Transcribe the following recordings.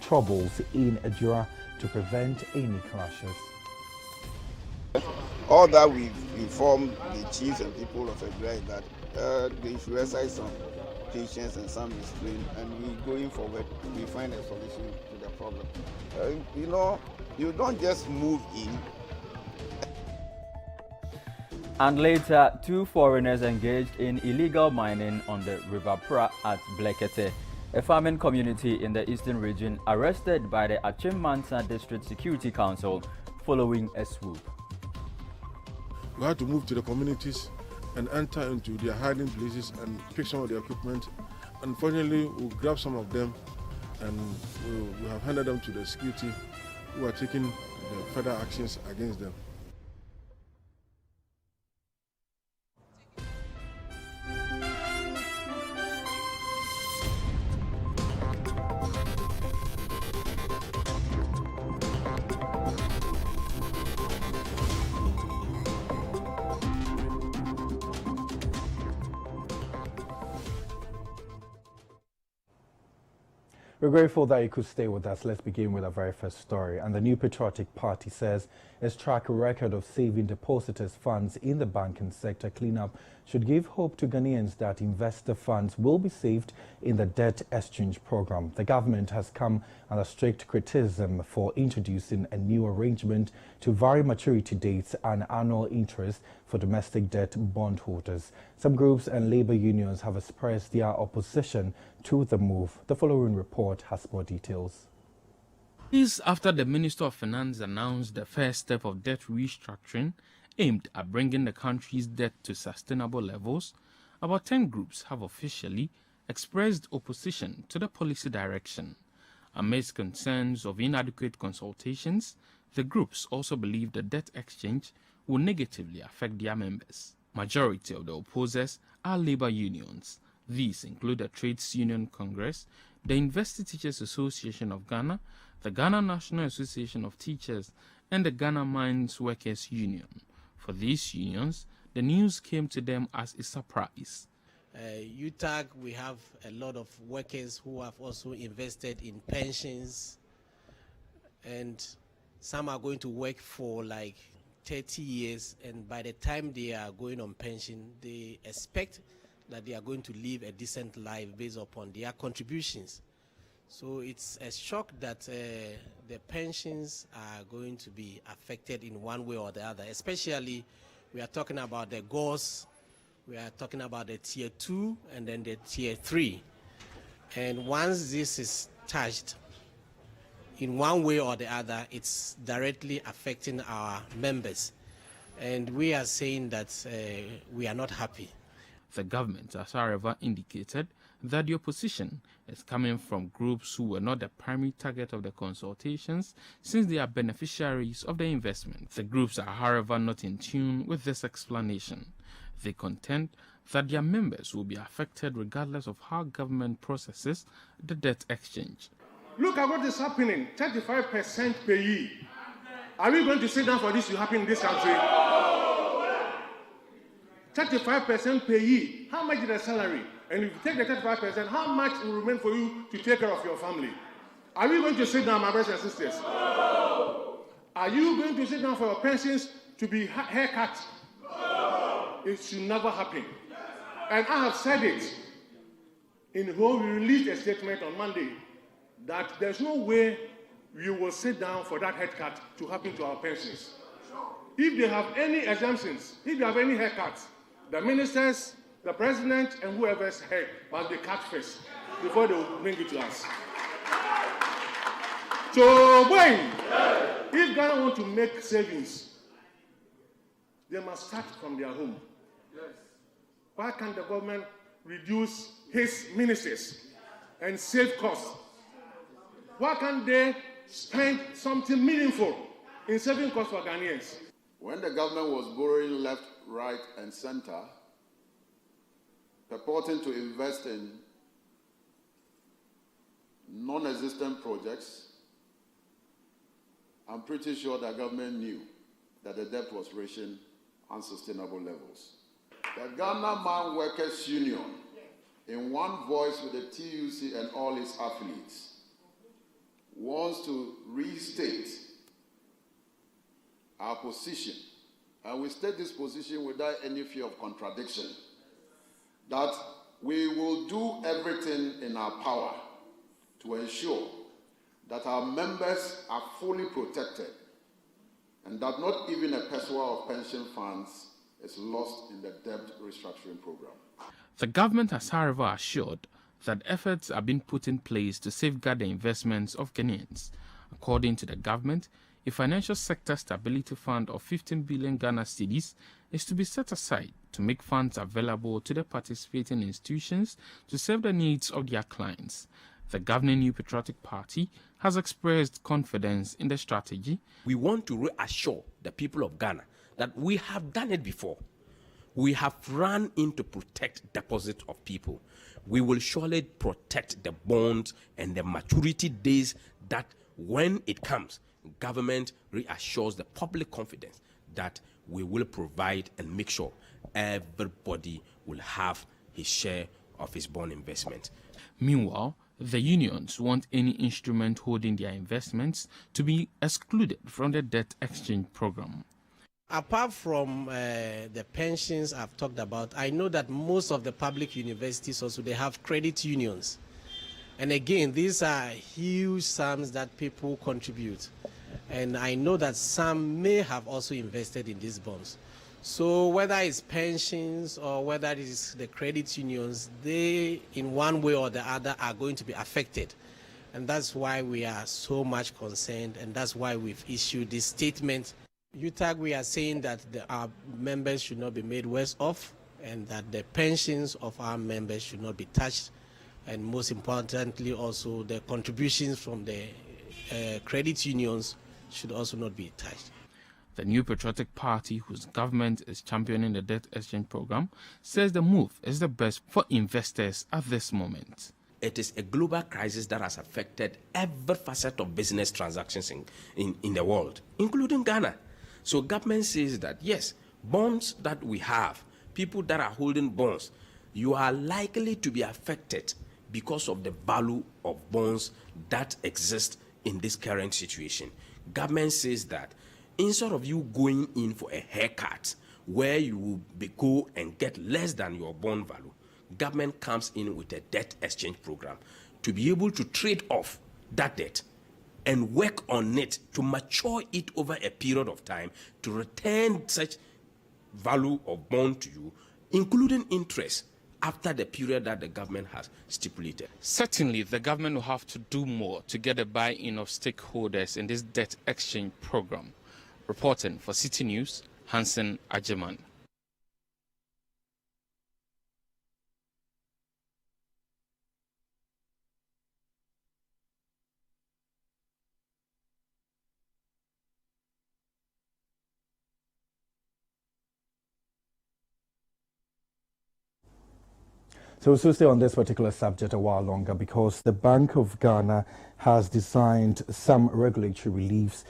troubles in Ejura to prevent any clashes. All that we've informed the chiefs and people of Ejura is that they should exercise some patience and some restraint, and going forward, we find a solution to the problem. You don't just move in. And later, 2 foreigners engaged in illegal mining on the River Pra at Blekete, a farming community in the eastern region, arrested by the Achim-Mansa District Security Council following a swoop. We had to move to the communities and enter into their hiding places and pick some of their equipment. Unfortunately, we grabbed some of them and we have handed them to the security, who are taking the further actions against them. We're grateful that you could stay with us. Let's begin with our very first story. And the New Patriotic Party says its track record of saving depositors' funds in the banking sector cleanup should give hope to Ghanaians that investor funds will be saved in the debt exchange program. The government has come under strict criticism for introducing a new arrangement to vary maturity dates and annual interest for domestic debt bondholders. Some groups and labor unions have expressed their opposition to the move. The following report has more details. This after the Minister of Finance announced the first step of debt restructuring aimed at bringing the country's debt to sustainable levels. About 10 groups have officially expressed opposition to the policy direction. Amidst concerns of inadequate consultations, the groups also believe the debt exchange will negatively affect their members. Majority of the opposers are labor unions. These include the Trades Union Congress, the University Teachers Association of Ghana, the Ghana National Association of Teachers, and the Ghana Mines Workers Union. For these unions, the news came to them as a surprise. UTAG, we have a lot of workers who have also invested in pensions, and some are going to work for like 30 years, and by the time they are going on pension, they expect that they are going to live a decent life based upon their contributions. So it's a shock that the pensions are going to be affected in one way or the other. Especially, we are talking about the GOS, we are talking about the Tier 2 and then the Tier 3. And once this is touched, in one way or the other, it's directly affecting our members. And we are saying that we are not happy. The government has, however, indicated that the opposition is coming from groups who were not the primary target of the consultations, since they are beneficiaries of the investment. The groups are, however, not in tune with this explanation. They contend that their members will be affected regardless of how government processes the debt exchange. Look at what is happening, 35% per year. Are we going to sit down for this to happen in this country? 35% per year. How much is the salary? And if you take the 35%, how much will remain for you to take care of your family? Are we going to sit down, my brothers and sisters? Are you going to sit down for your pensions to be haircut? It should never happen. And I have said it in whom we released a statement on Monday that there's no way we will sit down for that haircut to happen to our pensions. If they have any exemptions, if they have any haircuts, the ministers, the president, and whoever's head must be cut first before they will bring it to us. So when, if Ghana want to make savings, they must start from their home. Why can't the government reduce his ministers and save costs? Why can't they spend something meaningful in saving costs for Ghanaians? When the government was borrowing left, right, and center, purporting to invest in non-existent projects, I'm pretty sure the government knew that the debt was reaching unsustainable levels. The Ghana Mine Workers Union, in one voice with the TUC and all its affiliates, wants to restate our position, and we state this position without any fear of contradiction, that we will do everything in our power to ensure that our members are fully protected and that not even a peso of pension funds is lost in the debt restructuring program. The government has, however, assured that efforts are being put in place to safeguard the investments of Ghanaians. According to the government, a financial sector stability fund of 15 billion Ghana cedis is to be set aside to make funds available to the participating institutions to serve the needs of their clients. The governing New Patriotic Party has expressed confidence in the strategy. We want to reassure the people of Ghana that we have done it before. We have run in to protect deposits of people. We will surely protect the bonds and the maturity days that when it comes, government reassures the public confidence that we will provide and make sure everybody will have his share of his bond investment. Meanwhile, the unions want any instrument holding their investments to be excluded from the debt exchange program. Apart from the pensions I've talked about, I know that most of the public universities also, they have credit unions. And again, these are huge sums that people contribute. And I know that some may have also invested in these bonds. So whether it's pensions or whether it is the credit unions, they in one way or the other are going to be affected. And that's why we are so much concerned, and that's why we've issued this statement. UTAG, we are saying that our members should not be made worse off, and that the pensions of our members should not be touched, and most importantly also the contributions from the credit unions should also not be touched. The New Patriotic Party, whose government is championing the debt exchange program, says the move is the best for investors at this moment. It is a global crisis that has affected every facet of business transactions in the world, including Ghana. So government says that, yes, bonds that we have, people that are holding bonds, you are likely to be affected because of the value of bonds that exist in this current situation. Government says that instead of you going in for a haircut where you will go and get less than your bond value, government comes in with a debt exchange program to be able to trade off that debt and work on it to mature it over a period of time to return such value of bond to you, including interest after the period that the government has stipulated. Certainly, the government will have to do more to get a buy-in of stakeholders in this debt exchange program. Reporting for Citi News, Hansen Ajeman. So we'll still stay on this particular subject a while longer, because the Bank of Ghana has designed some regulatory reliefs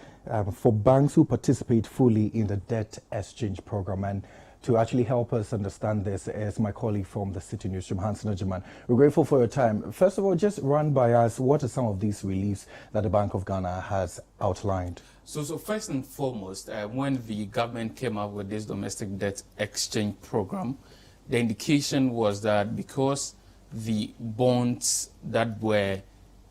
for banks who participate fully in the debt exchange program. And to actually help us understand this is my colleague from the Citi Newsroom, Hansen Ajeman. We're grateful for your time. First of all, just run by us, what are some of these reliefs that the Bank of Ghana has outlined? So first and foremost, when the government came up with this domestic debt exchange program, the indication was that because the bonds that were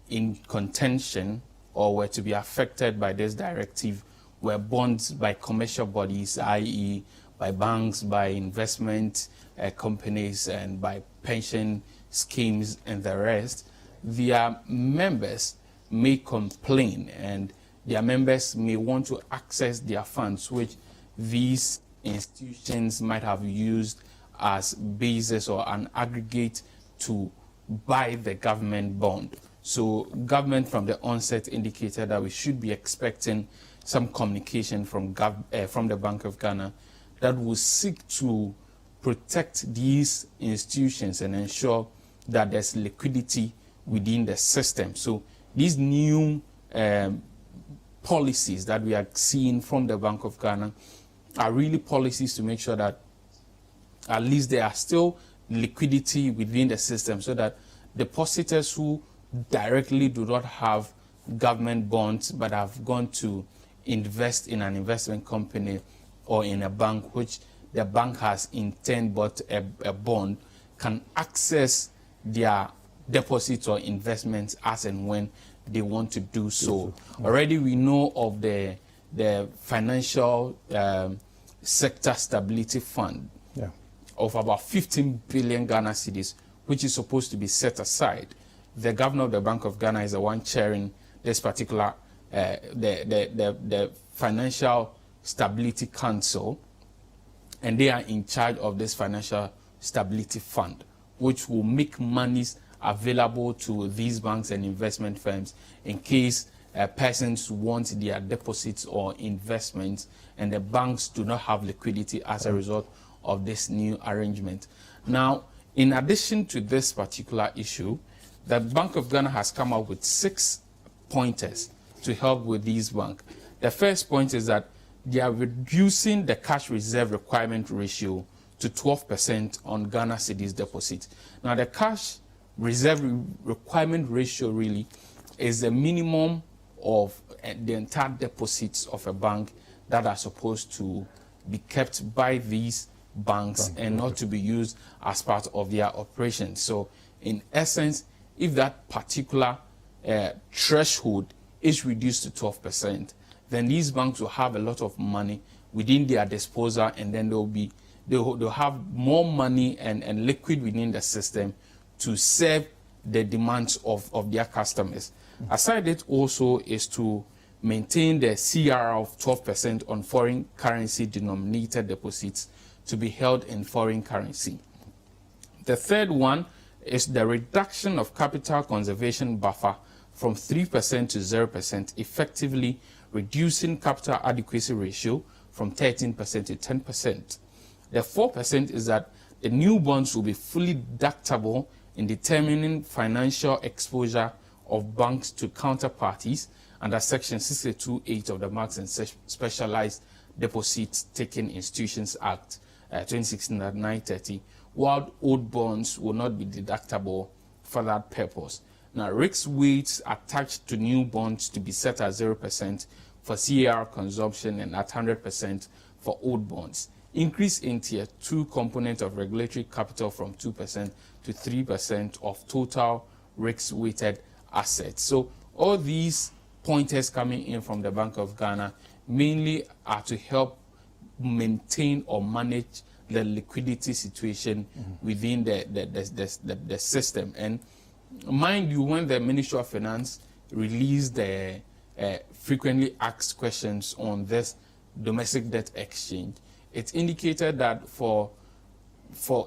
in contention or were to be affected by this directive were bonds by commercial bodies, i.e. by banks, by investment companies, and by pension schemes and the rest, their members may complain and their members may want to access their funds, which these institutions might have used as basis or an aggregate to buy the government bond. So government from the onset indicated that we should be expecting some communication from the Bank of Ghana that will seek to protect these institutions and ensure that there's liquidity within the system. So these new policies that we are seeing from the Bank of Ghana are really policies to make sure that at least there are still liquidity within the system, so that depositors who directly do not have government bonds but have gone to invest in an investment company or in a bank which the bank has in turn bought a bond, can access their deposits or investments as and when they want to do so. Already we know of the financial sector stability fund of about 15 billion Ghana cedis, which is supposed to be set aside. The governor of the Bank of Ghana is the one chairing this particular the Financial Stability Council, and they are in charge of this Financial Stability Fund, which will make monies available to these banks and investment firms in case persons want their deposits or investments and the banks do not have liquidity as a result of this new arrangement. Now, in addition to this particular issue, the Bank of Ghana has come up with 6 pointers to help with these banks. The first point is that they are reducing the cash reserve requirement ratio to 12% on Ghana cedis deposits. Now, the cash reserve requirement ratio really is the minimum of the entire deposits of a bank that are supposed to be kept by these banks and not to be used as part of their operations. So, in essence, if that particular threshold is reduced to 12%, then these banks will have a lot of money within their disposal, and then they'll have more money and liquid within the system to serve the demands of their customers. Aside it also is to maintain the CR of 12% on foreign currency denominated deposits to be held in foreign currency. The third one is the reduction of capital conservation buffer from 3% to 0%, effectively reducing capital adequacy ratio from 13% to 10%. The 4% is that the new bonds will be fully deductible in determining financial exposure of banks to counterparties under Section 62(8) of the Marks and Specialized Deposits Taking Institutions Act 2016 at 930, while old bonds will not be deductible for that purpose. Now, risk weights attached to new bonds to be set at 0% for CAR consumption and at 100% for old bonds. Increase in Tier 2 component of regulatory capital from 2% to 3% of total risk-weighted assets. So all these pointers coming in from the Bank of Ghana mainly are to help maintain or manage the liquidity situation within the system. And mind you, when the Ministry of Finance released the frequently asked questions on this domestic debt exchange, it indicated that for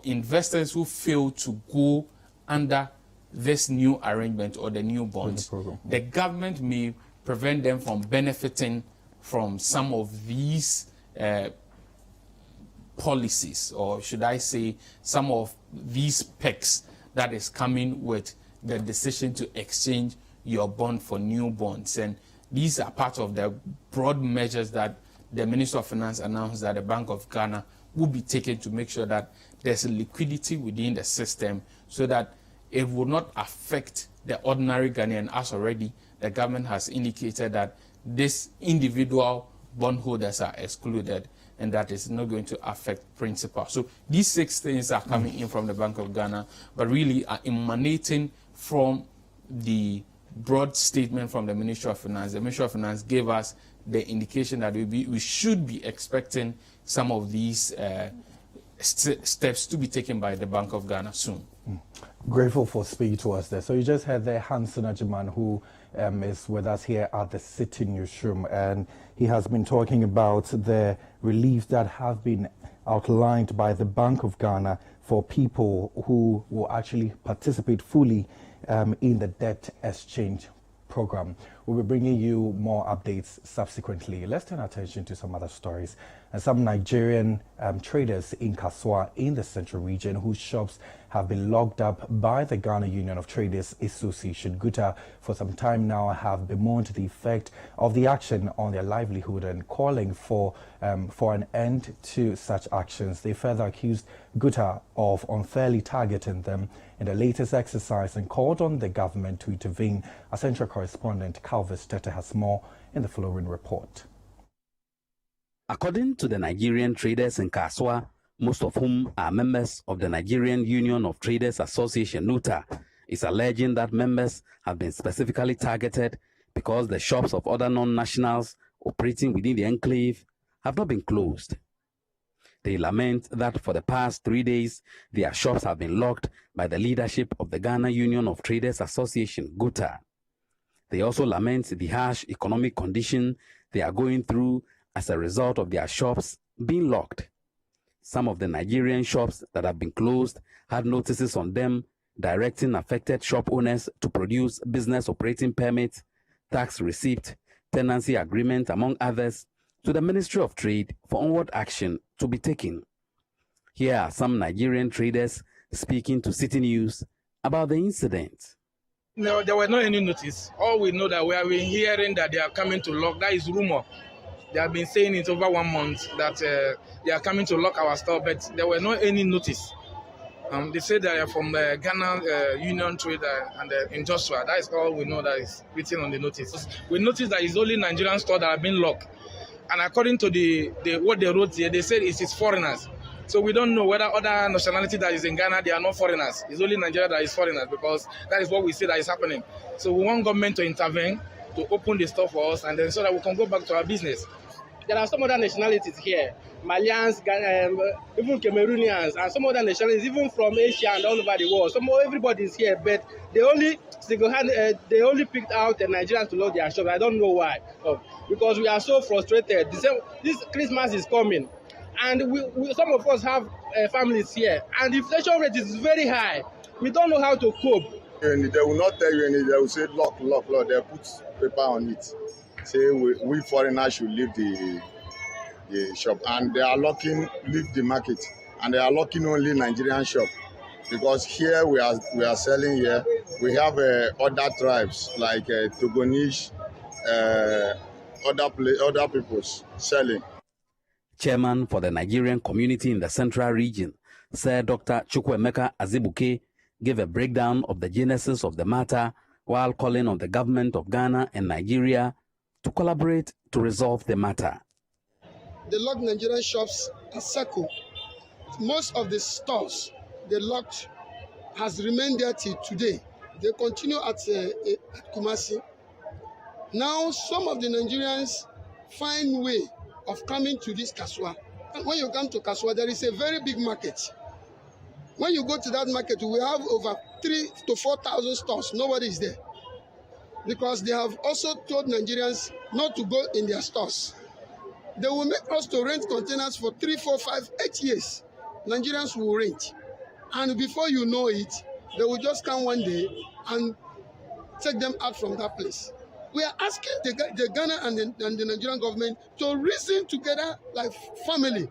investors who fail to go under this new arrangement or the new bonds, the government may prevent them from benefiting from some of these policies, or should I say some of these perks that is coming with the decision to exchange your bond for new bonds. And these are part of the broad measures that the Minister of Finance announced that the Bank of Ghana will be taken to make sure that there's liquidity within the system so that it will not affect the ordinary Ghanaian, as already the government has indicated that these individual bondholders are excluded and that is not going to affect principal. So these 6 things are coming in from the Bank of Ghana, but really are emanating from the broad statement from the Ministry of Finance. The Ministry of Finance gave us the indication that we should be expecting some of these steps to be taken by the Bank of Ghana soon. Grateful for speaking to us there. So you just heard the Hanson Ajiman, who is with us here at the Citi Newsroom, and he has been talking about the relief that have been outlined by the Bank of Ghana for people who will actually participate fully in the debt exchange program. We'll be bringing you more updates subsequently. Let's turn our attention to some other stories. And some Nigerian traders in Kaswa in the central region whose shops have been locked up by the Ghana Union of Traders Association GUTA for some time now have bemoaned the effect of the action on their livelihood and calling for an end to such actions. They further accused GUTA of unfairly targeting them in the latest exercise and called on the government to intervene. Our central correspondent Calvis Tete has more in the following report. According to the Nigerian traders in Kaswa, most of whom are members of the Nigerian Union of Traders Association, NUTA, is alleging that members have been specifically targeted because the shops of other non-nationals operating within the enclave have not been closed. They lament that for the past 3 days, their shops have been locked by the leadership of the Ghana Union of Traders Association, GUTA. They also lament the harsh economic condition they are going through as a result of their shops being locked. Some of the Nigerian shops that have been closed had notices on them directing affected shop owners to produce business operating permits, tax receipt, tenancy agreement, among others, to the Ministry of Trade for onward action to be taken. Here are some Nigerian traders speaking to Citi News about the incident. No, there were not any notice. All we know that we have been hearing that they are coming to lock. That is rumor. They have been saying it over 1 month that they are coming to lock our store, but there were not any notice. They say they are from the Ghana Union Trade and Industrial. That is all we know that is written on the notice. We noticed that it's only Nigerian stores that have been locked. And according to what they wrote here, they said it is foreigners. So we don't know whether other nationality that is in Ghana, they are not foreigners. It's only Nigeria that is foreigners, because that is what we see that is happening. So we want government to intervene, to open the store for us, and then so that we can go back to our business. There are some other nationalities here, Malians, even Cameroonians, and some other nationalities, even from Asia and all over the world. Everybody is here, but they only picked out the Nigerians to lock their shops. I don't know why, because we are so frustrated. This Christmas is coming, and some of us have families here, and the inflation rate is very high. We don't know how to cope. And they will not tell you anything. They will say lock. They put paper on it. Say we foreigners should leave the shop, and they are leave the market, and they are locking only Nigerian shop, because here we are selling here. We have other tribes like Togonese, other peoples selling. Chairman for the Nigerian community in the central region, Sir Dr. Chukwuemeka Azibuke, gave a breakdown of the genesis of the matter while calling on the government of Ghana and Nigeria to collaborate to resolve the matter. The locked Nigerian shops are circled. Most of the stores they locked has remained there till today. They continue at Kumasi. Now some of the Nigerians find way of coming to this Kaswa. And when you come to Kaswa, there is a very big market. When you go to that market, we have over 3,000 to 4,000 stores. Nobody is there, because they have also told Nigerians not to go in their stores. They will make us to rent containers for 3, 4, 5, 8 years. Nigerians will rent. And before you know it, they will just come one day and take them out from that place. We are asking the Ghana and the Nigerian government to reason together like family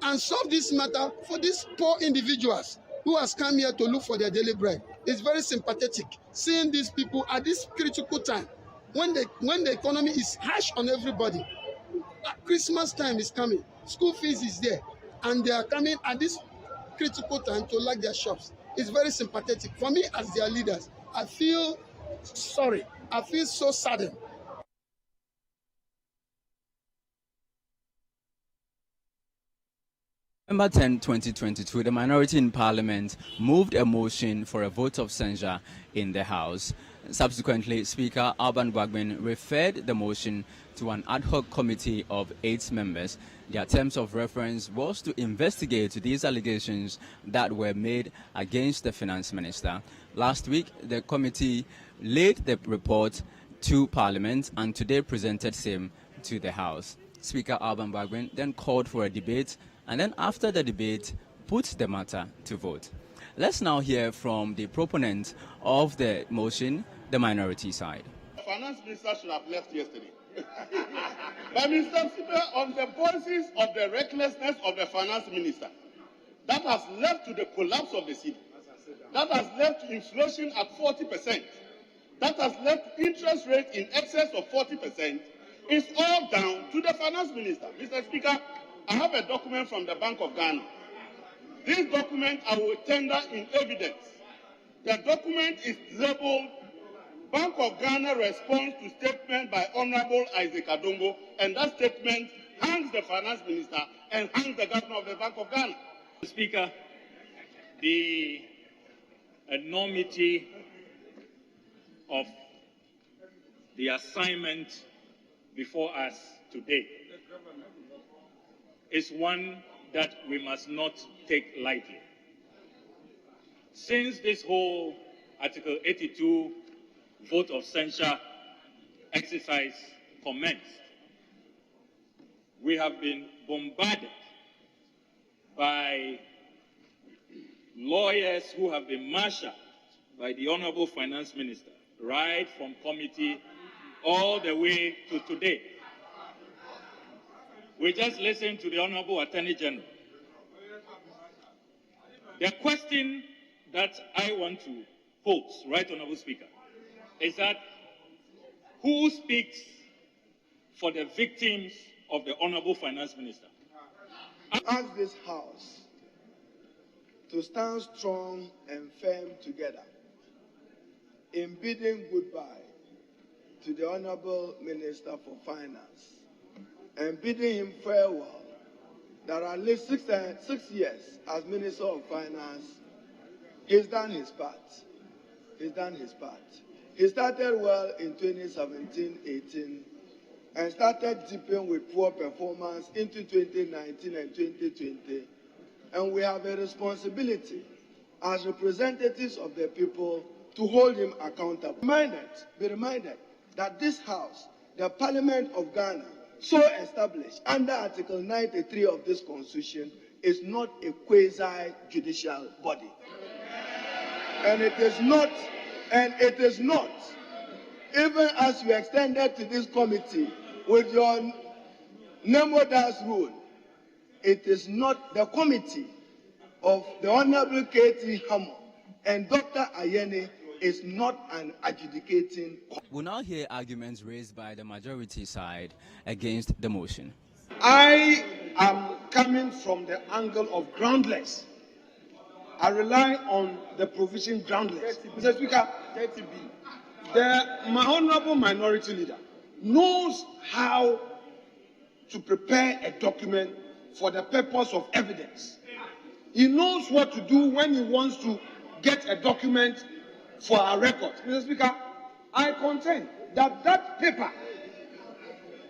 and solve this matter for these poor individuals who has come here to look for their daily bread. It's very sympathetic seeing these people at this critical time when the economy is harsh on everybody. Christmas time is coming, school fees is there, and they are coming at this critical time to lock their shops. It's very sympathetic. For me, as their leaders, I feel sorry. I feel so saddened. November 10, 2022, the minority in Parliament moved a motion for a vote of censure in the House. Subsequently, Speaker Alban Gbagben referred the motion to an ad hoc committee of 8 members. Their terms of reference was to investigate these allegations that were made against the finance minister. Last week, the committee laid the report to Parliament and today presented same to the House. Speaker Alban Gbagben then called for a debate, and then after the debate, put the matter to vote. Let's now hear from the proponent of the motion, the minority side. The finance minister should have left yesterday. But Mr. Speaker, on the basis of the recklessness of the finance minister, that has led to the collapse of the city. That has led to inflation at 40%. That has led to interest rate in excess of 40%. It's all down to the finance minister. Mr. Speaker, I have a document from the Bank of Ghana. This document I will tender in evidence The document is labeled Bank of Ghana response to statement by Honorable Isaac Adongo, and that statement hangs the finance minister and hangs the governor of the Bank of Ghana. Speaker, the enormity of the assignment before us today is one that we must not take lightly. Since this whole Article 82 vote of censure exercise commenced, we have been bombarded by lawyers who have been marshaled by the Honorable Finance Minister, right from committee all the way to today. We just listened to the Honorable Attorney General. The question that I want to pose, Right Honorable Speaker, is that who speaks for the victims of the Honorable Finance Minister? I ask this House to stand strong and firm together in bidding goodbye to the Honorable Minister for Finance and bidding him farewell that at least 6 years as Minister of Finance, he's done his part. He's done his part. He started well in 2017-18 and started dipping with poor performance into 2019 and 2020. And we have a responsibility as representatives of the people to hold him accountable. Be reminded that this House, the Parliament of Ghana, so established under Article 93 of this Constitution, is not a quasi-judicial body. And it is not, even as you extended to this committee with your Nemo Das rule, it is not the committee of the Honorable K.T. Hammo and Dr. Ayeni is not an adjudicating. We'll now hear arguments raised by the majority side against the motion. I am coming from the angle of groundless. I rely on the provision groundless. Mr. Speaker, my honorable minority leader knows how to prepare a document for the purpose of evidence. He knows what to do when he wants to get a document for our records. Mr. Speaker, I contend that that paper,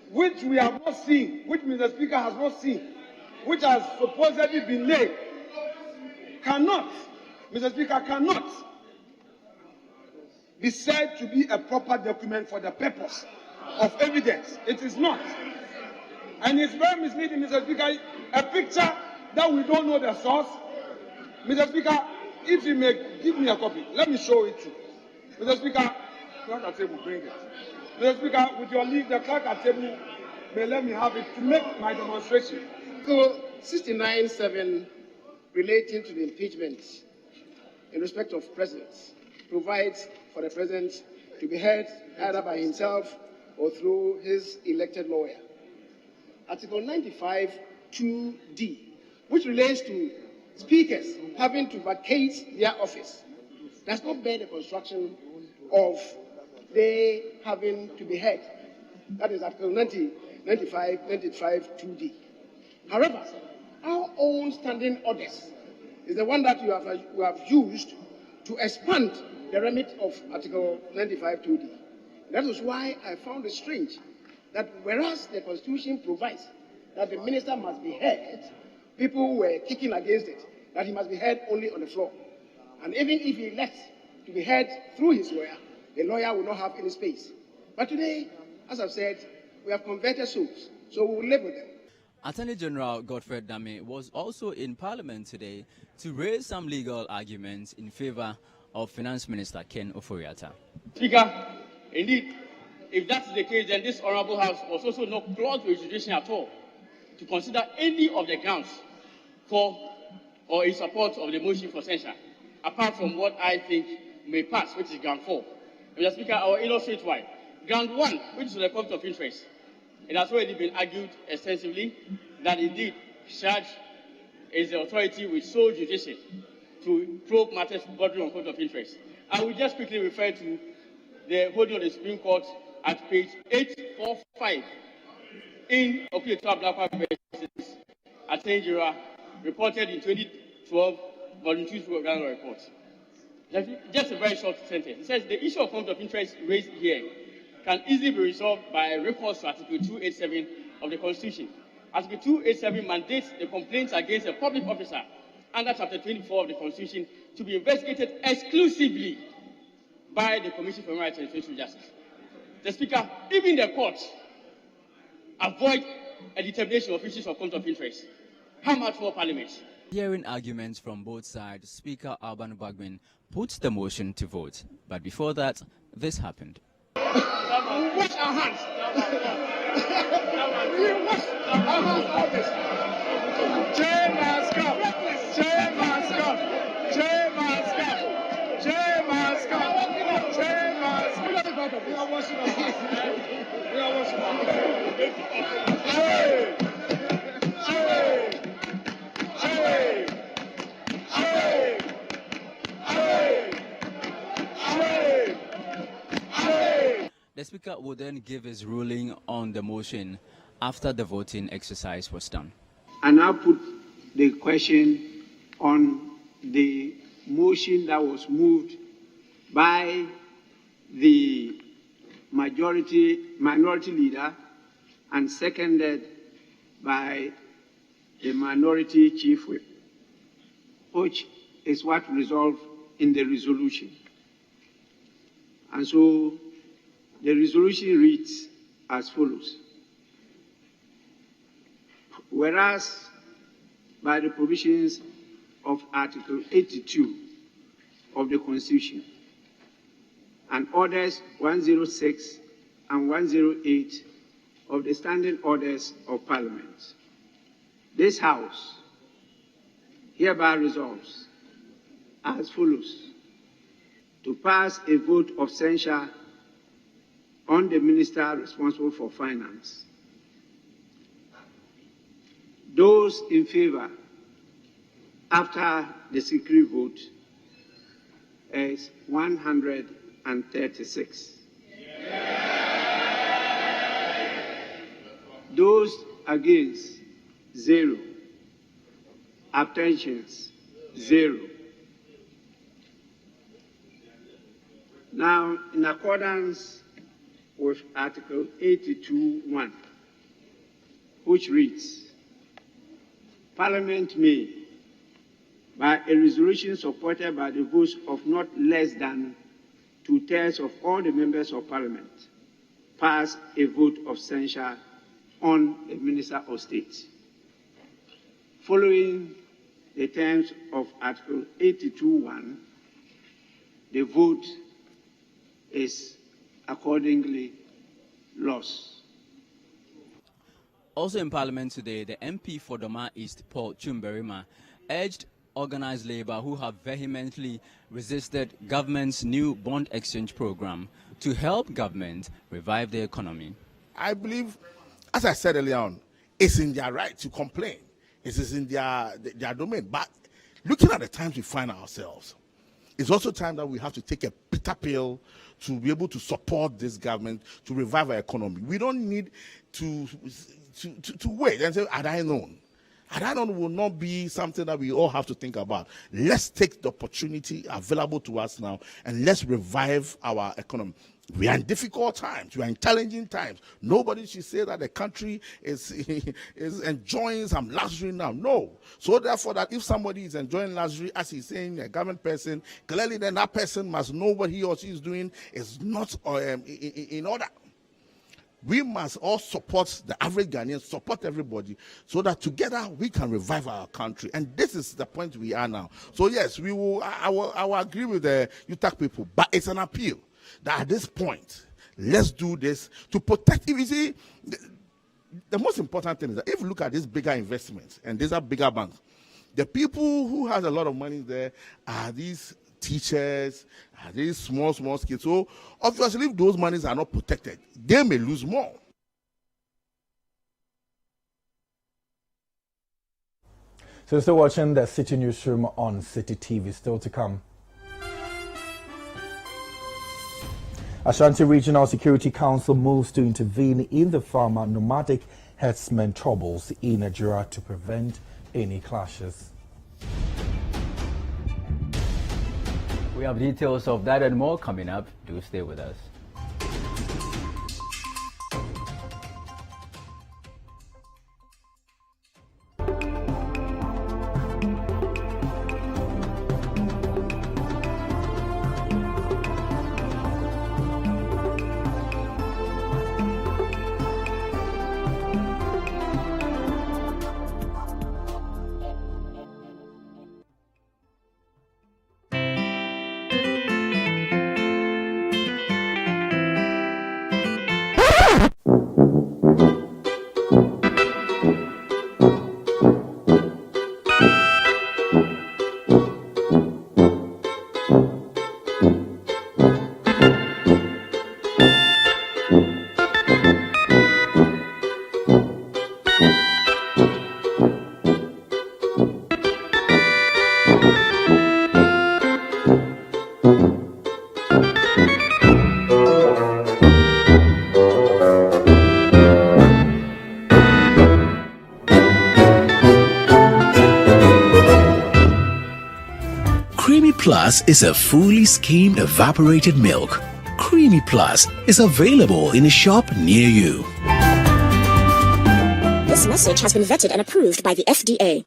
which we have not seen, which Mr. Speaker has not seen, which has supposedly been laid, cannot, Mr. Speaker, cannot be said to be a proper document for the purpose of evidence. It is not. And it's very misleading, Mr. Speaker, a picture that we don't know the source. Mr. Speaker, if you may give me a copy, let me show it to you. Mr. Speaker, clerk at table, bring it. Mr. Speaker, with your leave, the clerk at table may let me have it to make my demonstration. So 69(7) relating to the impeachment in respect of presidents provides for the president to be heard either by himself or through his elected lawyer. Article 95 2D, which relates to speakers having to vacate their office, does not bear the construction of they having to be heard. That is Article 95 2D. However, our own standing orders is the one that you have used to expand the remit of Article 95 2D. That is why I found it strange that whereas the Constitution provides that the minister must be heard, people were kicking against it, that he must be heard only on the floor. And even if he elects to be heard through his lawyer, the lawyer will not have any space. But today, as I've said, we have converted souls, so we will live with them. Attorney General Godfrey Dame was also in Parliament today to raise some legal arguments in favor of Finance Minister Ken Ofori-Atta. Speaker, indeed, if that's the case, then this Honorable House was also not clogged with jurisdiction at all to consider any of the grounds for or in support of the motion for censure, apart from what I think may pass, which is ground 4. Mr. Speaker, I will illustrate why. Ground 1, which is the conflict of interest, it has already been argued extensively that indeed CHARGE is the authority with sole jurisdiction to probe matters bordering on conflict of interest. I will just quickly refer to the holding of the Supreme Court at page 845 in Okuyeto Ablakwa versus Atenjira, reported in 2012, volume 2 Program Report. Just a very short sentence. It says the issue of conflict of interest raised here can easily be resolved by recourse to Article 287 of the Constitution. Article 287 mandates the complaints against a public officer under Chapter 24 of the Constitution to be investigated exclusively by the Commission for Human Rights and Social Justice. The Speaker, even the courts, avoid a determination of issues of conflict of interest. How much more Parliament? Hearing arguments from both sides, Speaker Alban Bagwin puts the motion to vote. But before that, this happened. We wash our hands. We wash our hands all this. Chair must come. Chair must come. Chair must come. Chair must come. Chair must come. We are washing our hands. We are washing our hands. Chair. Chair. Chair. Chair. Chair. Chair. The Speaker will then give his ruling on the motion after the voting exercise was done. I now put the question on the motion that was moved by the minority leader and seconded by the minority chief whip, which is what resolved in the resolution. And so the resolution reads as follows. Whereas by the provisions of Article 82 of the Constitution and Orders 106 and 108 of the Standing Orders of Parliament, this House hereby resolves as follows: to pass a vote of censure on the Minister responsible for Finance. Those in favor, after the secret vote, is 136. Those against, 0. Abstentions, 0. Now, in accordance with Article 82(1), which reads, Parliament may, by a resolution supported by the votes of not less than 2/3 of all the members of Parliament, pass a vote of censure on a Minister of State. Following the terms of Article 82(1), the vote is accordingly lost. Also in Parliament today, the MP for Doma East, Paul Chumberima, urged organized labor who have vehemently resisted government's new bond exchange program to help government revive the economy. I believe, as I said earlier on, it's in their right to complain. It is in their domain. But looking at the times we find ourselves, it's also time that we have to take a bitter pill to be able to support this government to revive our economy. We don't need to wait and say, had I known? Had I known will not be something that we all have to think about. Let's take the opportunity available to us now and let's revive our economy. We are in difficult times. We are in challenging times. Nobody should say that the country is enjoying some luxury now. No. So therefore, that if somebody is enjoying luxury, as he's saying, a government person, clearly then that person must know what he or she is doing is not in order. We must all support the average Ghanaian, support everybody, so that together we can revive our country. And this is the point we are now. So yes, I will agree with the UTAC people, but it's an appeal that at this point, let's do this to protect. If you see, the most important thing is that if you look at these bigger investments, and these are bigger banks, the people who has a lot of money there are these teachers, are these small kids. So obviously, if those monies are not protected, they may lose more. So still watching the City Newsroom on Citi TV. Still to come. Ashanti Regional Security Council moves to intervene in the farmer nomadic herdsmen troubles in Nigeria to prevent any clashes. We have details of that and more coming up. Do stay with us. Plus is a fully skimmed evaporated milk. Creamy Plus is available in a shop near you. This message has been vetted and approved by the FDA.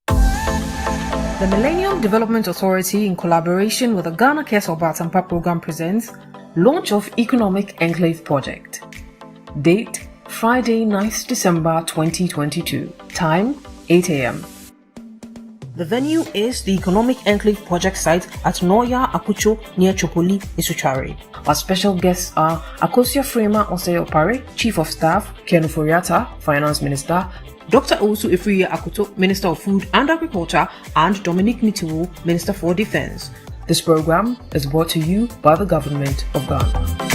The Millennium Development Authority, in collaboration with the Ghana Cares for Batampa program, presents Launch of Economic Enclave Project. Date, Friday, 9th December 2022. Time, 8 a.m. The venue is the Economic Enclave Project site at Noya Akucho near Chopoli, Isuchari. Our special guests are Akosia Frema Osei-Opare, Chief of Staff, Ken Oforiatta, Finance Minister, Dr. Owusu Efriye Akuto, Minister of Food and Agriculture, and Dominic Nitiwu, Minister for Defense. This program is brought to you by the Government of Ghana.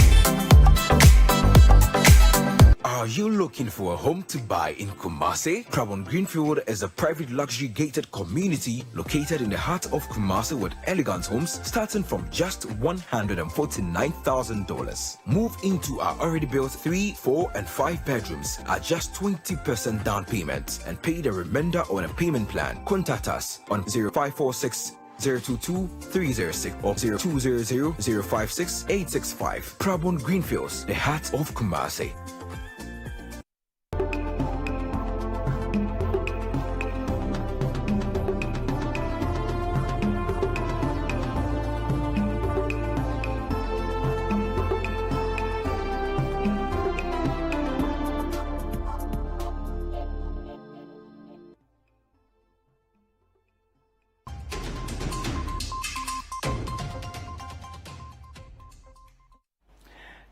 Are you looking for a home to buy in Kumasi? Prabon Greenfield is a private luxury gated community located in the heart of Kumasi with elegant homes starting from just $149,000. Move into our already built 3, 4, and 5 bedrooms at just 20% down payment and pay the remainder on a payment plan. Contact us on 0546 022-306 or 0200-056-865. Prabon Greenfields, the heart of Kumasi.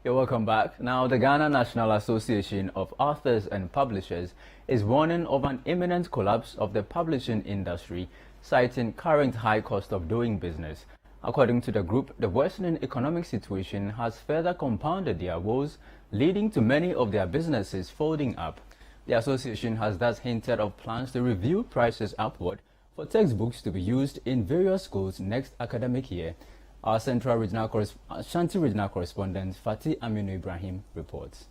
You're welcome back. Now, the Ghana National Association of Authors and Publishers is warning of an imminent collapse of the publishing industry, citing current high cost of doing business. According to the group, the worsening economic situation has further compounded their woes, leading to many of their businesses folding up. The association has thus hinted of plans to review prices upward for textbooks to be used in various schools next academic year. Our Ashanti Regional Correspondent Fatih Aminu Ibrahim reports.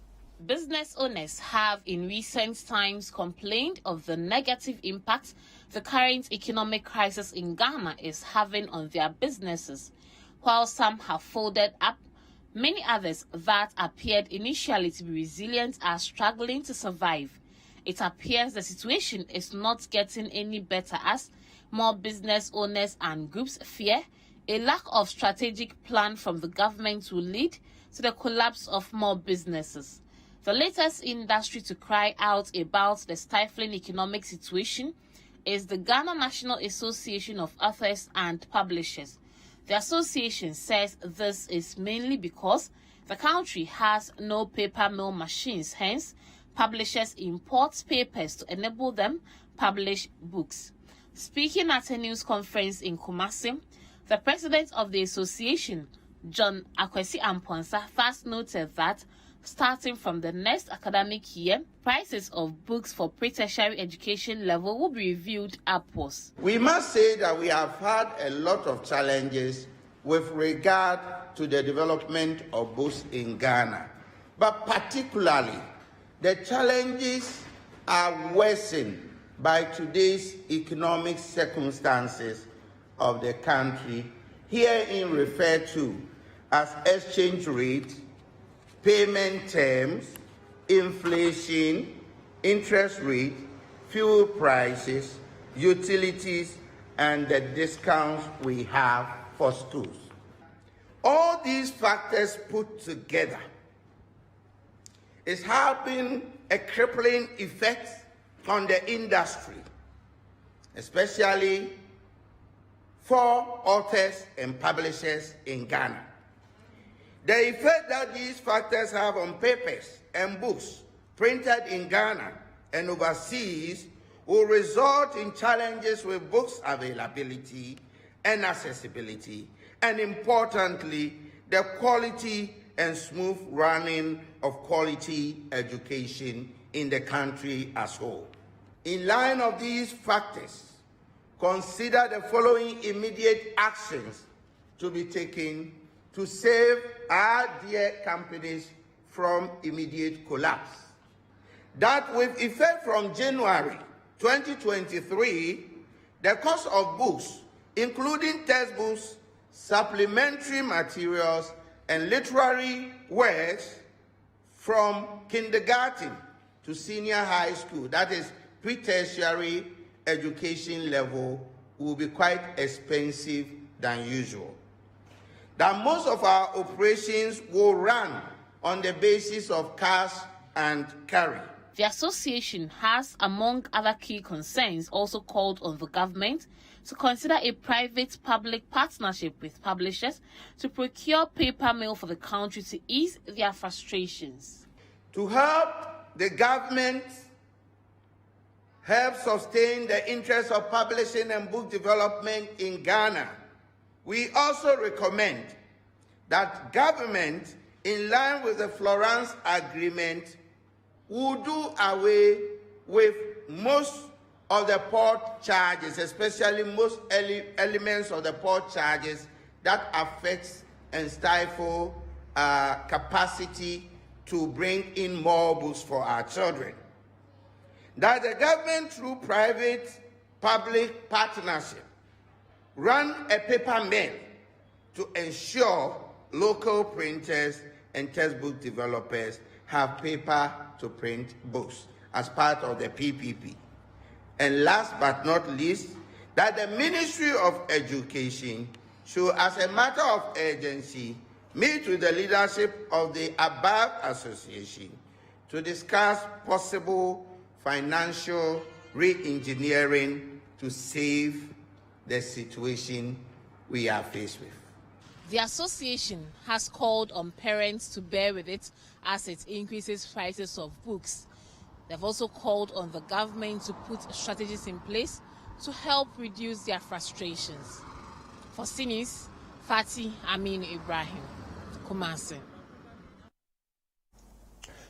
Business owners have in recent times complained of the negative impact the current economic crisis in Ghana is having on their businesses. While some have folded up, many others that appeared initially to be resilient are struggling to survive. It appears the situation is not getting any better as more business owners and groups fear a lack of strategic plan from the government will lead to the collapse of more businesses. The latest industry to cry out about the stifling economic situation is the Ghana National Association of Authors and Publishers. The association says this is mainly because the country has no paper mill machines, hence publishers import papers to enable them publish books. Speaking at a news conference in Kumasi, the president of the association, John Akwesi Amponsa, first noted that starting from the next academic year, prices of books for pre-tertiary education level will be reviewed upwards. We must say that we have had a lot of challenges with regard to the development of books in Ghana, but particularly the challenges are worsened by today's economic circumstances of the country, herein referred to as exchange rate, payment terms, inflation, interest rate, fuel prices, utilities, and the discounts we have for schools. All these factors put together is having a crippling effect on the industry, especially for authors and publishers in Ghana. The effect that these factors have on papers and books printed in Ghana and overseas will result in challenges with books availability and accessibility, and importantly, the quality and smooth running of quality education in the country as whole. In line of these factors, consider the following immediate actions to be taken to save our dear companies from immediate collapse. That with effect from January 2023, the cost of books, including textbooks, supplementary materials, and literary works from kindergarten to senior high school, that is pre-tertiary education level, will be quite expensive than usual. That most of our operations will run on the basis of cash and carry. The association has, among other key concerns, also called on the government to consider a private-public partnership with publishers to procure paper mill for the country to ease their frustrations. To help the government help sustain the interests of publishing and book development in Ghana, we also recommend that government, in line with the Florence Agreement, will do away with most of the port charges, especially most elements of the port charges that affects and stifle capacity to bring in more books for our children. That the government, through private-public partnership, run a paper mill to ensure local printers and textbook developers have paper to print books as part of the PPP. And last but not least, that the Ministry of Education should, as a matter of urgency, meet with the leadership of the above association to discuss possible financial re-engineering to save the situation we are faced with. The association has called on parents to bear with it as it increases prices of books. They've also called on the government to put strategies in place to help reduce their frustrations. For CNews, Fatih Amin Ibrahim, Kumasi.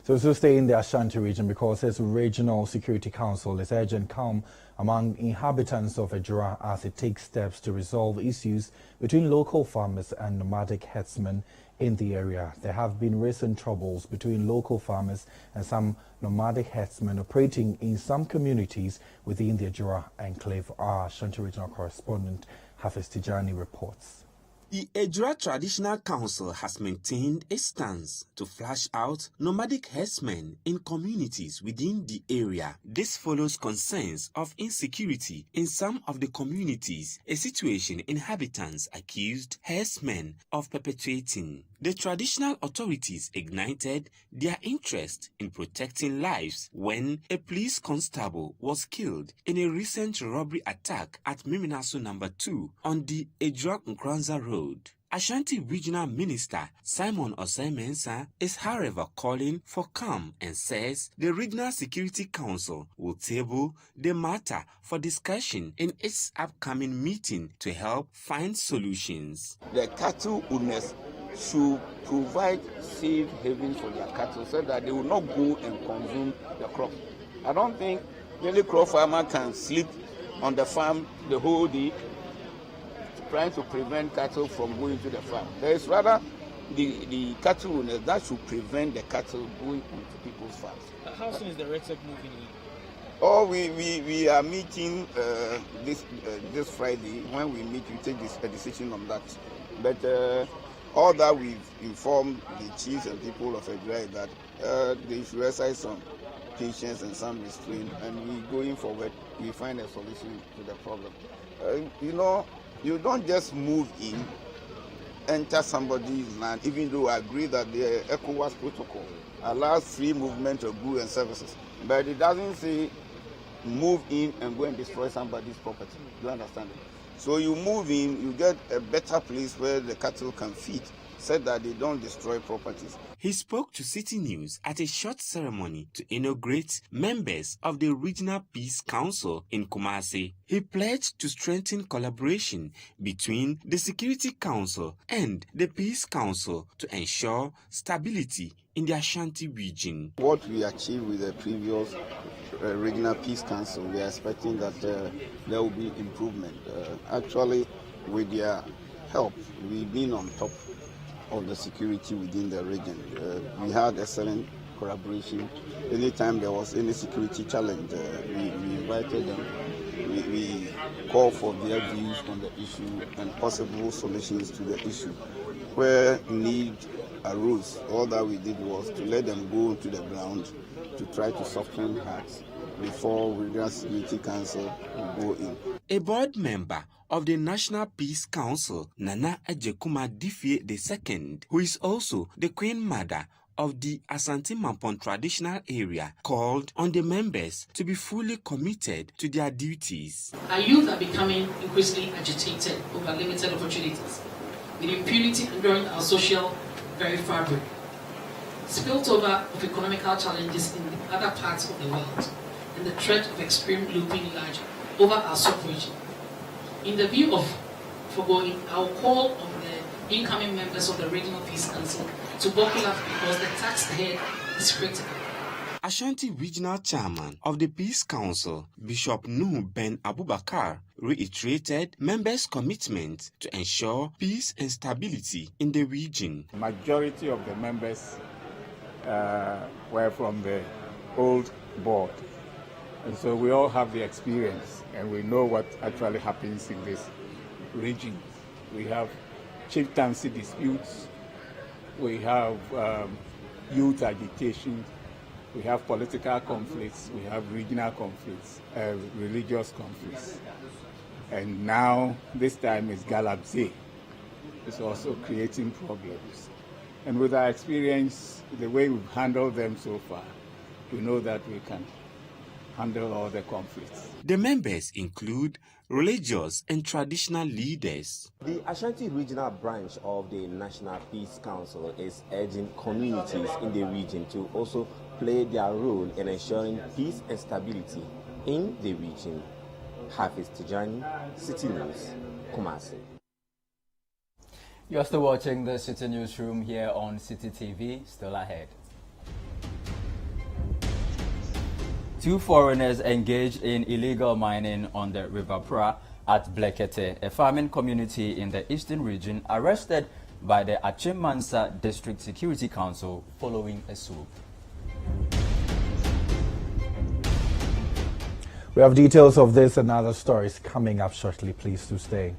So to stay in the Ashanti region, because its Regional Security Council is urging calm among inhabitants of Ejura as it takes steps to resolve issues between local farmers and nomadic herdsmen in the area. There have been recent troubles between local farmers and some nomadic herdsmen operating in some communities within the Ejura enclave. Our Ashanti regional correspondent Hafiz Tijani reports. The Ejura Traditional Council has maintained a stance to flush out nomadic herdsmen in communities within the area. This follows concerns of insecurity in some of the communities, a situation inhabitants accused herdsmen of perpetuating. The traditional authorities ignited their interest in protecting lives when a police constable was killed in a recent robbery attack at Miminaso No. 2 on the Ejura Nkranza Road. Ashanti Regional Minister Simon Osei-Mensah is however calling for calm and says the Regional Security Council will table the matter for discussion in its upcoming meeting to help find solutions. The cattle owners should provide safe havens for their cattle so that they will not go and consume the crop. I don't think any crop farmer can sleep on the farm the whole day trying to prevent cattle from going to the farm. There is rather the cattle owners that should prevent the cattle going into people's farms. How soon is the Red Tech moving in? Oh, we are meeting this Friday. When we meet, we take a decision on that. But all that we've informed the chiefs and people of Edra is that they should exercise some patience and some restraint, and we going forward, we find a solution to the problem. You don't just move in, enter somebody's land, even though I agree that the ECOWAS protocol allows free movement of goods and services, but it doesn't say move in and go and destroy somebody's property. Do you understand it? So you move in, you get a better place where the cattle can feed, so that they don't destroy properties. He spoke to Citi News at a short ceremony to inaugurate members of the Regional Peace Council in Kumasi. He pledged to strengthen collaboration between the Security Council and the Peace Council to ensure stability in the Ashanti region. What we achieved with the previous Regional Peace Council, we are expecting that there will be improvement. Actually, with their help, we've been on top of the security within the region. We had excellent collaboration. Anytime there was any security challenge, we invited them. We called for their views on the issue and possible solutions to the issue. Where need arose, all that we did was to let them go to the ground to try to soften hearts before Regional Security Council will go in. A board member of the National Peace Council, Nana Ejekuma Difie II, who is also the Queen Mother of the Asante Mampon traditional area, called on the members to be fully committed to their duties. Our youth are becoming increasingly agitated over limited opportunities, with impunity hindering our social very fabric. Spilt over of economical challenges in the other parts of the world, and the threat of extreme looping large over our sub-region. In the view of foregoing, I will call on the incoming members of the Regional Peace Council to buckle up because the task ahead is critical. Ashanti Regional Chairman of the Peace Council, Bishop Nuhu Ben Abubakar, reiterated members' commitment to ensure peace and stability in the region. The majority of the members were from the old board. And so we all have the experience and we know what actually happens in this region. We have chieftaincy disputes, we have youth agitation, we have political conflicts, we have regional conflicts, religious conflicts. And now, this time is Galabze. It's also creating problems. And with our experience, the way we've handled them so far, we know that we can handle all the conflicts. The members include religious and traditional leaders. The Ashanti Regional Branch of the National Peace Council is urging communities in the region to also play their role in ensuring peace and stability in the region. Hafiz Tijani, Citi News, Kumasi. You are still watching the Citi Newsroom here on Citi TV. Still ahead. 2 foreigners engaged in illegal mining on the River Pra at Blekete, a farming community in the eastern region, arrested by the Achimmansa District Security Council following a swoop. We have details of this and other stories coming up shortly. Please do stay.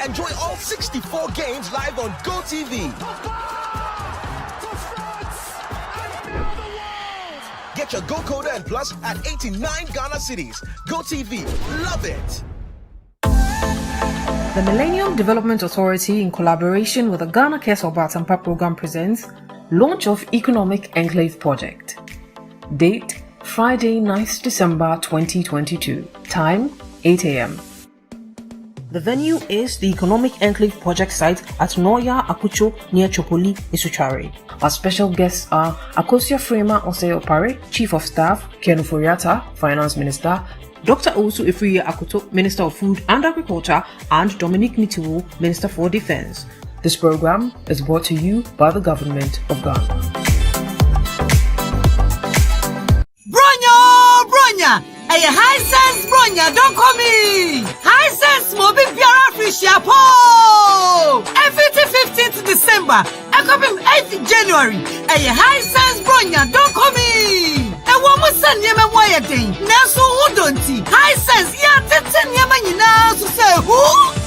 Enjoy all 64 games live on GoTV. a Go Coder and Plus at 89 Ghana cities. Go TV, love it. The Millennium Development Authority, in collaboration with the Ghana Cares for Batampa program, presents Launch of Economic Enclave Project. Date, Friday, 9th December 2022. Time, 8 a.m. The venue is the Economic Enclave Project site at Noya Akucho near Chopoli, Isuchare. Our special guests are Akosia Frema Osei-Opare, Chief of Staff, Ken Oforiatta, Finance Minister, Dr. Owusu Efriye Akoto, Minister of Food and Agriculture, and Dominic Nitiwo, Minister for Defense. This program is brought to you by the Government of Ghana. Bronya! Hey, high sense, Bronya, don't call me! High sense, Mobi Piara Frisia Po! Every 15th December, I come 8th January. Hey, high sense, Bronya, don't call me! And one more son, Yemen Wyating. Nasu Udonti. High sense, yeah, 10 Yemen now to say who?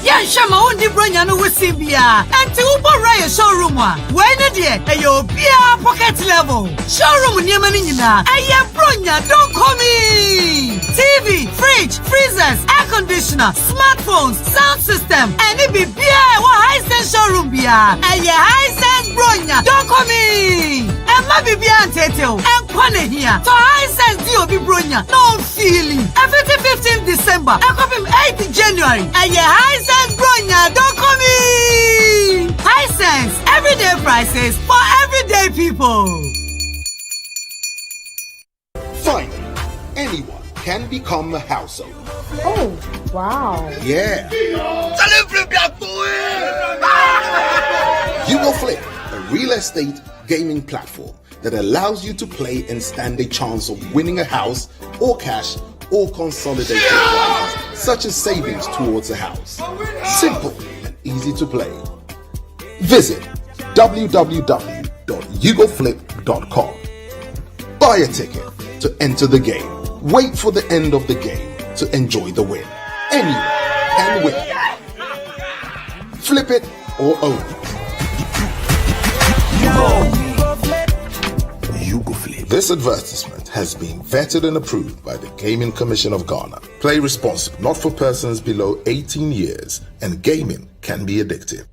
Yeah, Shama Undi Bronya no Sibia. And to Uber Raya showroom. When a dear, a yo Pia pocket level. Showroom Yemen in na. Aye, Bronya, don't call me. TV, fridge, freezers, air conditioner, smartphones, sound system, and it be Pia or high sense showroom Pia. Aye, high sense Bronya, don't call me. And maybe Pia and Tetel. And Kwane here. So high sense D.O.B. Bronya, no feeling. Every 15th December, I come him 8th January. And yeah, high sense Bronya, don't come in. High sense, everyday prices for everyday people. Finally, anyone can become a household. Oh, wow. Yeah. You Go Flip, a real estate gaming platform that allows you to play and stand a chance of winning a house or cash or consolidated prizes, such as savings towards a house. Simple and easy to play. Visit www.yougoflip.com. Buy a ticket to enter the game. Wait for the end of the game to enjoy the win. Anyone can win. Flip it or own it. This advertisement has been vetted and approved by the Gaming Commission of Ghana. Play responsibly, not for persons below 18 years, and gaming can be addictive.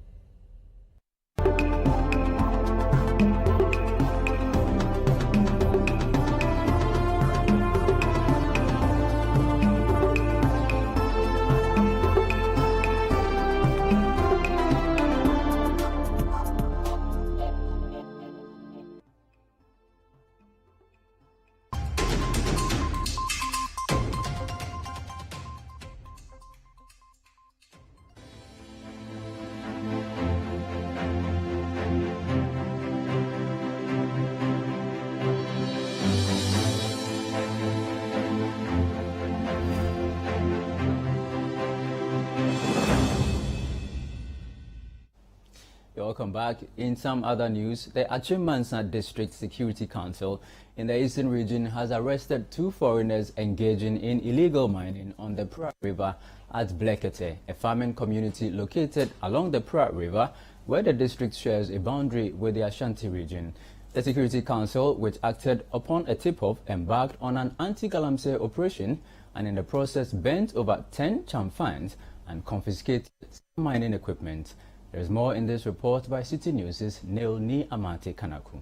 Welcome back. In some other news, the Achimmansa District Security Council in the Eastern Region has arrested 2 foreigners engaging in illegal mining on the Pra River at Blekete, a farming community located along the Pra River, where the district shares a boundary with the Ashanti region. The Security Council, which acted upon a tip-off, embarked on an anti-galamsey operation and in the process burnt over 10 chamfans and confiscated mining equipment. There is more in this report by Citi News' Neil Ni Amate Kanaku.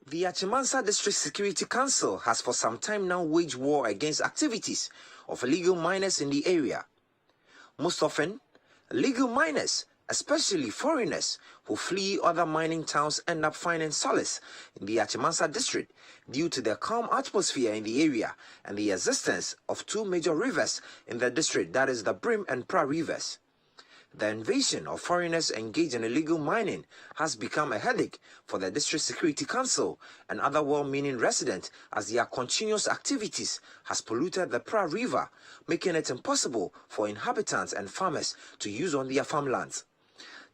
The Achimmansa District Security Council has for some time now waged war against activities of illegal miners in the area. Most often, illegal miners, especially foreigners who flee other mining towns, end up finding solace in the Achimmansa District due to the calm atmosphere in the area and the existence of 2 major rivers in the district, that is the Brim and Pra rivers. The invasion of foreigners engaged in illegal mining has become a headache for the District Security Council and other well-meaning residents, as their continuous activities has polluted the Pra River, making it impossible for inhabitants and farmers to use on their farmlands.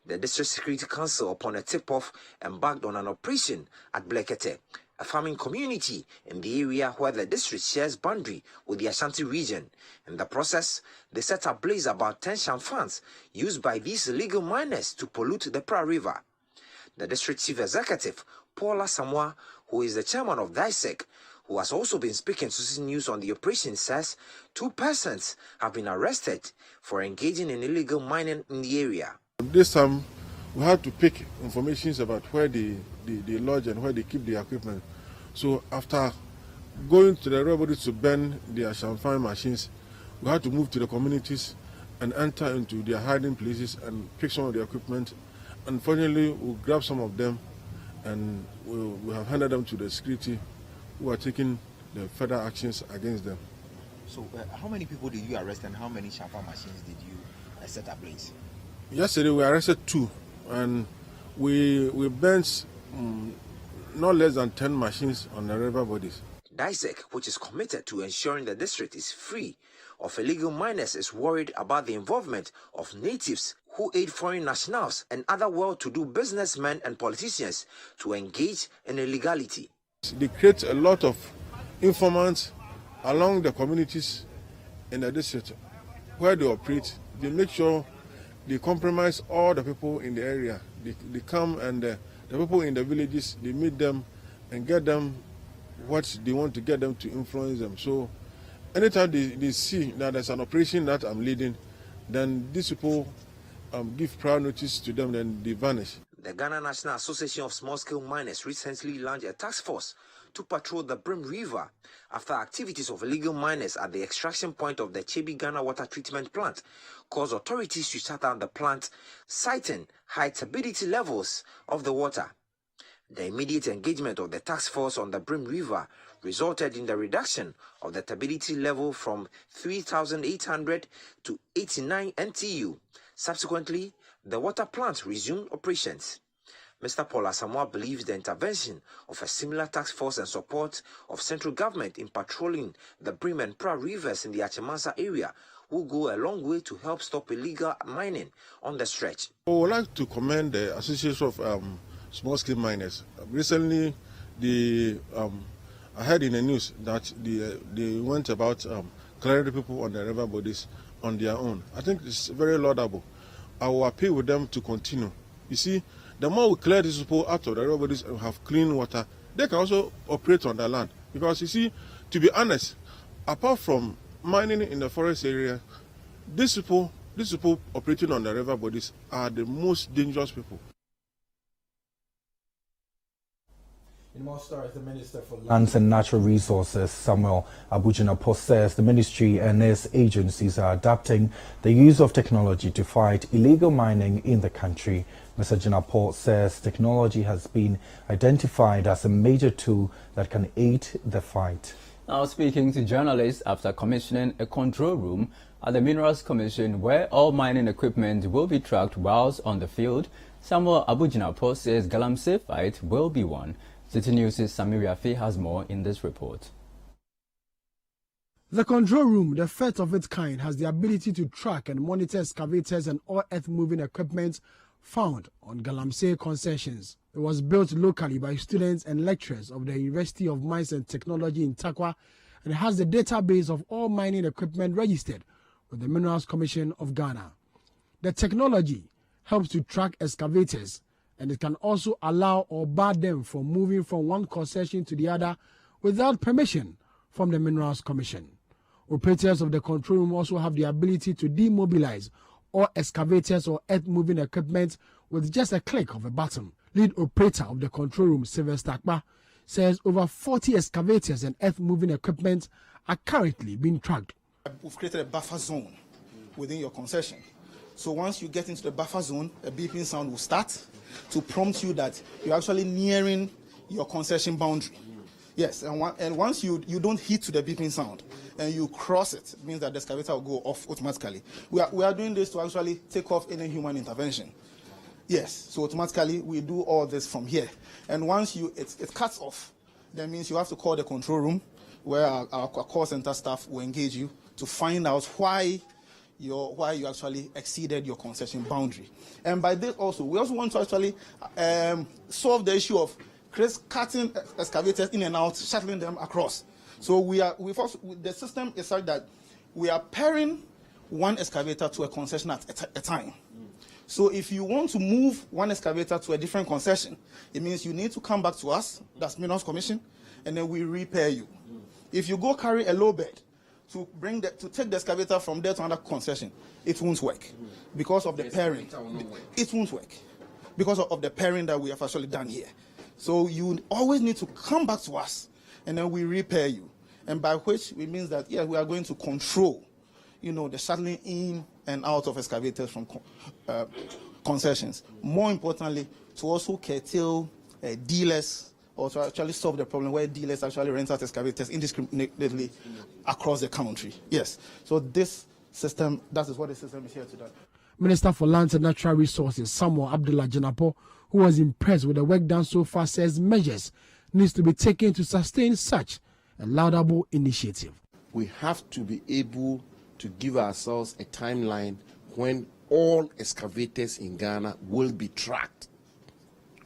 The District Security Council, upon a tip-off, embarked on an operation at Blekete, a farming community in the area where the district shares boundary with the Ashanti region. In the process, they set ablaze about 10 chamfans used by these illegal miners to pollute the Pra River. The district chief executive, Paula Samoa, who is the chairman of DISEC, who has also been speaking to Citi News on the operation, says 2 persons have been arrested for engaging in illegal mining in the area. This time, we had to pick information about where they lodge and where they keep the equipment. So after going to the robbery to burn their champagne machines, we had to move to the communities and enter into their hiding places and pick some of the equipment. Unfortunately, we grabbed some of them and we have handed them to the security who are taking the further actions against them. So how many people did you arrest and how many champagne machines did you set ablaze? Yesterday we arrested 2 and we burnt not less than 10 machines on the river bodies. DISEC, which is committed to ensuring the district is free of illegal miners, is worried about the involvement of natives who aid foreign nationals and other well-to-do businessmen and politicians to engage in illegality. They create a lot of informants along the communities in the district where they operate. They make sure they compromise all the people in the area. They come and the people in the villages, they meet them and get them what they want to get them to influence them. So anytime they see that there's an operation that I'm leading, then these people give prior notice to them, then they vanish. The Ghana National Association of Small-Scale Miners recently launched a task force to patrol the Brim River after activities of illegal miners at the extraction point of the Chebi Ghana water treatment plant caused authorities to shut down the plant, citing high turbidity levels of the water. The immediate engagement of the task force on the Brim River resulted in the reduction of the turbidity level from 3,800 to 89 NTU. Subsequently, the water plant resumed operations. Mr. Paula Samoa believes the intervention of a similar task force and support of central government in patrolling the Brim and Pra rivers in the Achemansa area will go a long way to help stop illegal mining on the stretch. I would like to commend the Association of Small-Scale Miners. Recently, I heard in the news that they went about clearing the people on the river bodies on their own. I think it's very laudable. I will appeal with them to continue. You see, the more we clear these people out of the river bodies and have clean water, they can also operate on the land. Because you see, to be honest, apart from mining in the forest area, these people operating on the river bodies are the most dangerous people. In more stories, the Minister for Lands and Natural Resources, Samuel Abujinapo, says the ministry and its agencies are adapting the use of technology to fight illegal mining in the country. Mr. Jinapo says technology has been identified as a major tool that can aid the fight. Now speaking to journalists after commissioning a control room at the Minerals Commission where all mining equipment will be tracked whilst on the field, Samuel Abujinapo says Galamsey fight will be won. Citi News' Samiria Fay has more in this report. The control room, the first of its kind, has the ability to track and monitor excavators and all earth-moving equipment found on Galamsey concessions. It was built locally by students and lecturers of the University of Mines and Technology in Takwa and has the database of all mining equipment registered with the Minerals Commission of Ghana. The technology helps to track excavators, and it can also allow or bar them from moving from one concession to the other without permission from the Minerals Commission. Operators of the control room also have the ability to demobilize all excavators or earth-moving equipment with just a click of a button. Lead operator of the control room, Sylvester Akpa, says over 40 excavators and earth-moving equipment are currently being tracked. We've created a buffer zone within your concession. So once you get into the buffer zone, a beeping sound will start to prompt you that you're actually nearing your concession boundary. Yes, and once you don't hit to the beeping sound and you cross it, it means that the excavator will go off automatically. We are doing this to actually take off any human intervention. Yes, so automatically we do all this from here. And once it cuts off, that means you have to call the control room where our call center staff will engage you to find out why you actually exceeded your concession boundary. And by this also, we also want to actually solve the issue of cutting excavators in and out, shuttling them across. So the system is such that we are pairing one excavator to a concession at a time. So if you want to move one excavator to a different concession, it means you need to come back to us, that's Minerals Commission, and then we repair you. If you go carry a low bed to take the excavator from there to another concession, it won't work because of the pairing. It won't work because of the pairing that we have actually done here. So you always need to come back to us, and then we repair you. And by which it means that, yeah, we are going to control, the shuttling in and out of excavators from concessions. More importantly, to also curtail dealers, or to actually solve the problem where dealers actually rent out excavators indiscriminately across the country. Yes. So this system, that is what the system is here to do. Minister for Lands and Natural Resources, Samuel Abdullah Janapo, who was impressed with the work done so far, says measures needs to be taken to sustain such a laudable initiative. We have to be able to give ourselves a timeline when all excavators in Ghana will be tracked.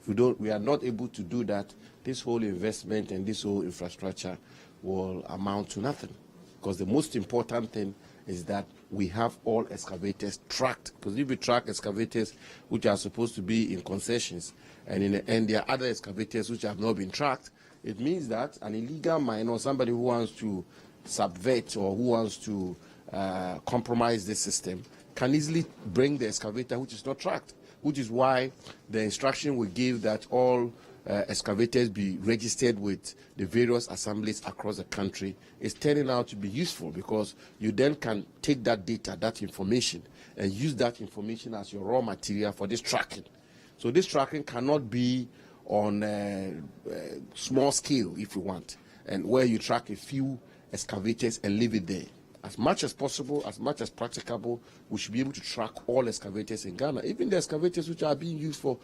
If we are not able to do that, this whole investment and this whole infrastructure will amount to nothing. Because the most important thing is that we have all excavators tracked. Because if we track excavators which are supposed to be in concessions, and there are other excavators which have not been tracked, it means that an illegal miner or somebody who wants to subvert or who wants to compromise the system can easily bring the excavator which is not tracked, which is why the instruction we give that all excavators be registered with the various assemblies across the country is turning out to be useful, because you then can take that data, that information, and use that information as your raw material for this tracking. So this tracking cannot be on a small scale, if you want, and where you track a few excavators and leave it there. As much as possible, as much as practicable, we should be able to track all excavators in Ghana, even the excavators which are being used for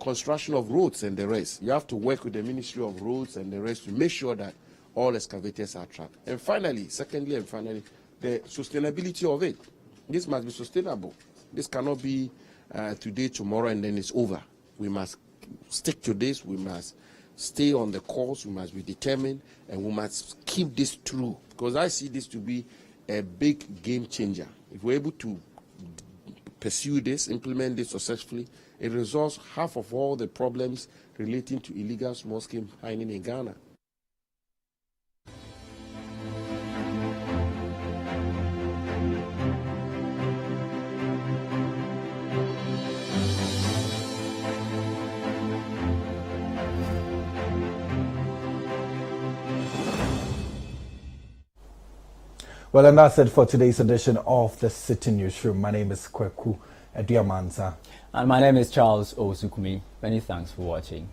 construction of roads and the rest. You have to work with the Ministry of Roads and the rest to make sure that all excavators are tracked. And finally, secondly and finally, the sustainability of it. This must be sustainable. This cannot be today, tomorrow, and then it's over. We must stick to this. We must stay on the course. We must be determined, and we must keep this true, because I see this to be a big game changer. If we're able to pursue this, implement this successfully, it resolves half of all the problems relating to illegal small-scale mining in Ghana. Well, and that's it for today's edition of the Citi Newsroom. My name is Kweku Ediamansa. And my name is Charles Osukumi. Many thanks for watching.